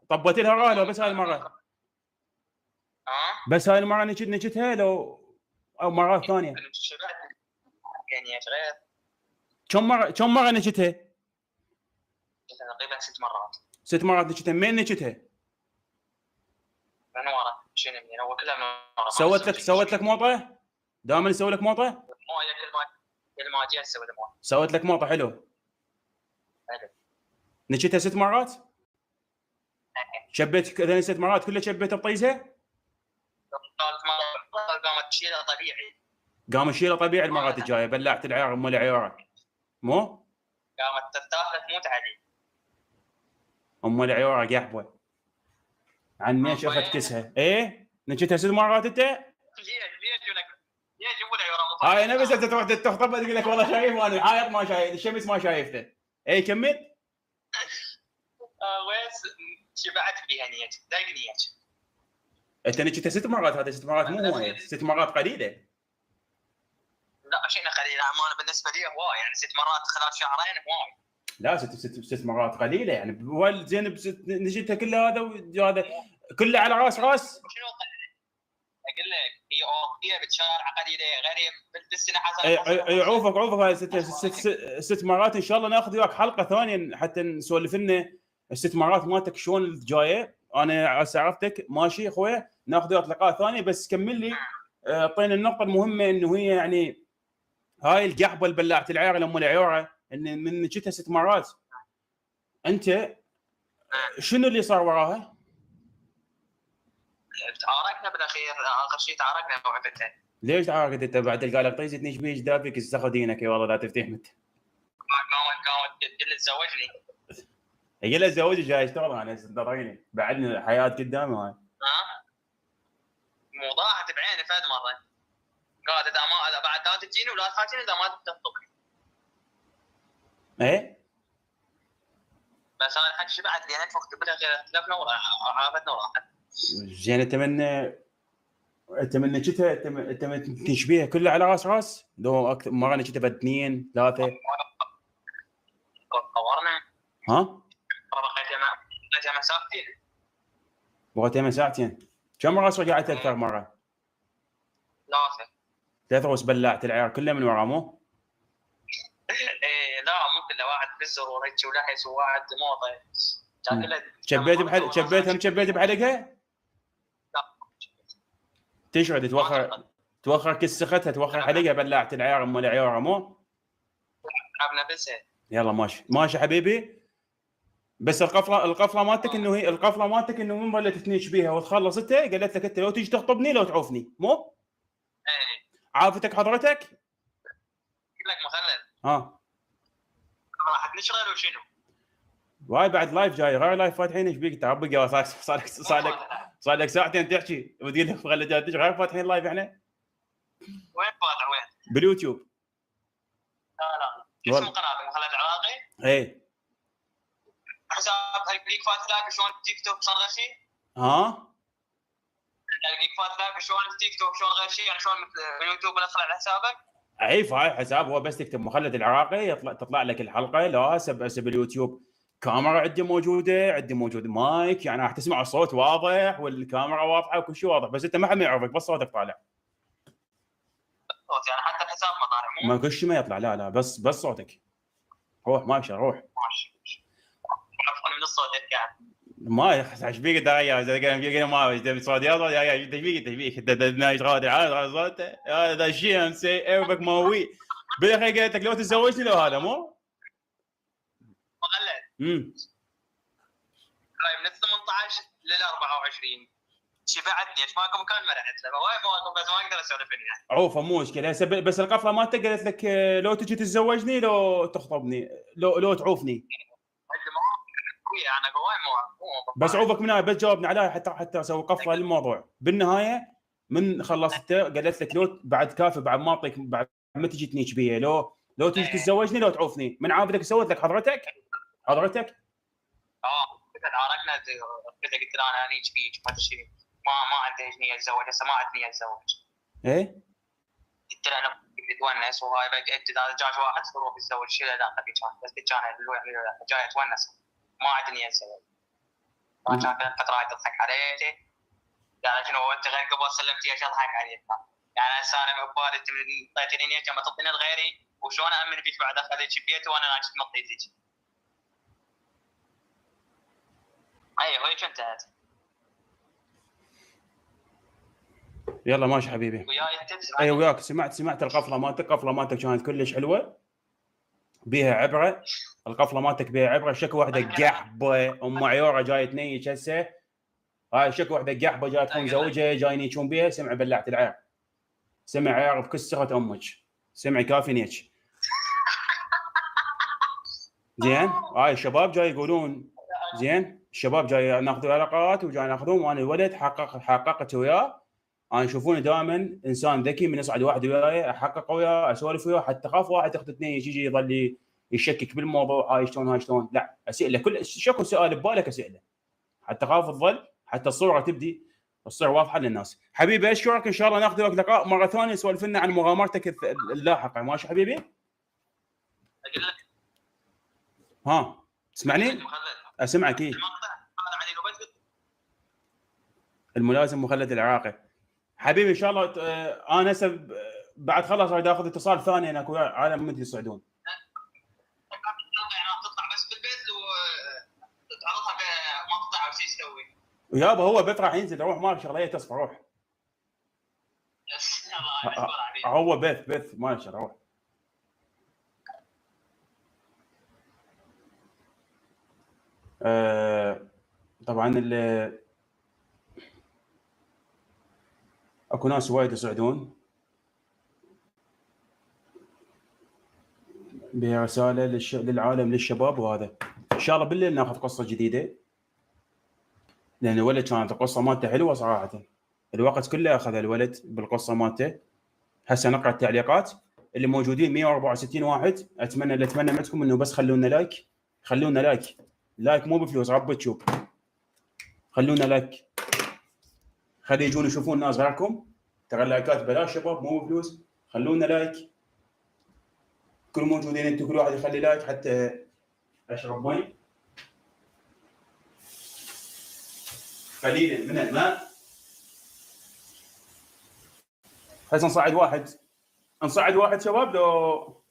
طبيت لها راه بس هاي المره؟ بس هاي المره نجتها لو او مرات ثانيه؟ يعني غير كم مره نجتها؟ تقريبا 6 مرات. 6 مرات نجتها. مين نجتها؟ من ورا شنو من هو كلها من ورا. سوت لك موطه؟ دائما يسوي لك موطه؟ مو كل ما اجي اسوي له موطه. سوت لك موطه حلو. نجتها 6 مرات؟ شبيت ثاني 6 مرات كلها شبيتها بطيزها؟ ثالث مره قامت تشيلها طبيعي. قام يشيله طبيعي المرات الجايه. بلعت العيار ام العياره مو؟ قامت تتاخذ تموت علي. ام العياره قحبه عني شفت كسها. ايه نجتها 6 مرات انت؟ ليش يجيبون عياره؟ هاي نفس انت تروح تخطب تقول لك والله شايف وانا عايط ما شايف الشمس ما شايفته. اي كمل. ويس شبعت بها نيتي ضايق نيتي. انت نجتها 6 مرات. هذا 6 مرات مو هوايه. 6 مرات قليله. لا شيء قليل. انا بالنسبه لي هواي يعني 6 مرات خلال شهرين هواي. لا 6 مرات قليله يعني. هو زين نجتها كلها هذا كله على راس. شنو اقول لك هي اوكي بتشارع قليله غريب بالسنه حسن. اي عوفك هاي 6 مرات. ان شاء الله ناخذ وياك حلقه ثانيه حتى نسولف لنا ال6 مرات مالتك شلون الجايه. انا هسه عرفتك ماشي اخويا. ناخذ وياك لقاء ثانيه بس كمل لي. اعطينا النقطه المهمه انه هي يعني هاي القحبه البلاعه العيار ام العيوره ان من جتها 6 مرات. انت شنو اللي صار وراها؟ تعاركنا بالاخير. اخر شيء تعاركنا وعفتها. ليش تعاركت انت؟ بعد قال لك طيزتني ايش بيش دافك استخذ دينك يا والله لا تفتح مت. قامت تقول تزوجني. هي لا تزوجي جاي اشتغل انا انتظريني بعدني حياه قدامي هاي. مو ضاحت بعيني فد مره. قالت اذا ما بعد لا تجيني ولا تخاطيني اذا ما تخطبني. ايه بس انا الحق شبعت لي انا وقت بالاخير اختلفنا وعافتنا وراحت. زين اتمنى جتها اتمنى تشبيها كلها على راس لو اكثر مره جتها بعد 2 3 طورنا. ها بقيت ساعتين. بغيت ساعتين. كم مره رجعت اكثر مره؟ 3 بس بلعت العيار كلها من ورا مو؟ ايه لا مو كله واحد بزر ورجي ولحس وواحد موطه. شبيت بحلقها؟ لا تشعد توخر كسختها توخر حلقها بلعت العيار ام العياره مو؟ لعبنا بس. يلا ماشي حبيبي. بس القفله مالتك انه هي القفله مالتك انه من ظلت تنيش بيها وتخلص انت قالت لك انت لو تيجي تخطبني لو تعوفني مو؟ ايه عافتك حضرتك؟ قلت لك مخلد. راح نشغل وشنو؟ واي بعد لايف جاي غير لايف فاتحين ايش بيك تعبق صار لك ساعتين تحكي وتقول لك مخلد تيجي غير فاتحين لايف احنا؟ وين فاتح وين؟ باليوتيوب. لا اسم قناه مخلد عراقي. ايه حساب الجيك فات لايف شلون تيك توك صار غشي؟ الجيك فات لايف شلون تيك توك شلون غشي يعني شلون باليوتيوب ندخل على حسابك؟ اي فاي حساب هو بس تكتب مخلد العراقي تطلع لك الحلقه. لا هسه باليوتيوب كاميرا عندي موجوده مايك يعني راح تسمع الصوت واضح والكاميرا واضحه وكل شيء واضح بس انت ما حد يعرفك بس صوتك طالع. يعني حتى الحساب ما طالع ما كل شيء ما يطلع. لا بس صوتك. روح ما ابشر روح. ماشي من الصوت يعني ما ايش بيك دايا ما تبي صوت يلا يا ايش بيك انت نايش غادي عاد صوته هذا الشيء ايوبك ما هو بالاخير قالت لك لو تتزوجني لو هذا مو مغلد. هاي من 18 لل 24 شبعتني ايش ماكو مكان مرحت له وايد مواقف بس ما اقدر اسولف فيها. عوفه مو مشكله هسه بس القفله مالتك قالت لك لو تجي تتزوجني لو تخطبني لو تعوفني. انا قواي بس عوفك من هاي بس جاوبني عليها حتى اسوي قفله للموضوع. بالنهايه من خلصت قالت لك لو بعد كافي بعد ما اعطيك بعد ما تجي تنيش بيا لو تجي تتزوجني لو تعوفني من عافيتك سويت لك حضرتك تعاركنا قلت له انا انيج بيك ما شيء ما عندي نيه اتزوج هسه ما عندي نيه اتزوج. ايه قلت له انا بتونس وهاي بقيت اذا جاك واحد يروح يتزوج شيء لا بس كان جاي اتونس ما عندي نيه اتزوج. ما كان فتره تضحك عليه قال شنو انت غير قبل سلمت ايش اضحك عليك يعني هسه انا ببالي انت اعطيتني ايش ما تعطيني لغيري وشلون امن فيك بعد اخذك بيتي وانا ناجح مطيتك ايوه هيك انتهت يلا ماشي حبيبي وياي انت اي وياك سمعت القفله مالتك كانت كلش حلوه بيها عبره القفله مالتك بيها عبره شكو واحده قحبه ام عيوره جايه تنيش هسه هاي شكو واحده قحبه جايه تخون زوجها جايين يشون بيها سمع بلعت العير سمع عير بكسره امك سمع كافي نيتش زين هاي الشباب جاي يقولون زين الشباب جاي ناخذ علاقات وجاي ناخذهم وانا الولد حققت وياه انا يشوفوني دائما انسان ذكي من يصعد واحد وياي احقق وياه اسولف وياه حتى خاف واحد اخذ اثنين يجي يظل يشكك بالموضوع هاي شلون لا اساله كل شكو سؤال ببالك اساله حتى خاف تظل حتى الصوره تبدي تصير واضحه للناس حبيبي اشكرك ان شاء الله ناخذ وقت لقاء مره ثانيه سولف لنا عن مغامرتك اللاحقه ماشي حبيبي اقول لك ها تسمعني اسمعك ايه الملازم مخلد العراقي حبيبي ان شاء الله انا هسه بعد خلص راح اخذ اتصال ثاني انا اكو عالم مدري يصعدون تطلع بس بالبيت وتعرضها بمقطع او شيء يسوي يابا هو بيت راح ينزل روح ما شغله تصفى روح هو بث ما شغله روح طبعا اكو ناس وايد يصعدون برساله للعالم للشباب وهذا ان شاء الله بالليل ناخذ قصه جديده لان الولد كانت القصه مالته حلوه صراحه الوقت كله اخذ الولد بالقصه مالته هسه نقرا التعليقات اللي موجودين 164 واحد اتمنى منكم انه بس خلونا لايك مو بفلوس رب تشوف خلونا لايك خلي يجون يشوفون الناس غيركم ترى اللايكات بلاش شباب مو بفلوس خلونا لايك كل موجودين انتم كل واحد يخلي لايك حتى اشرب مي قليلا من الماء هسه نصعد واحد شباب لو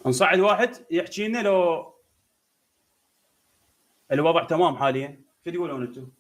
نصعد واحد يحكي لنا لو الوضع تمام حاليا شو تقولون انتم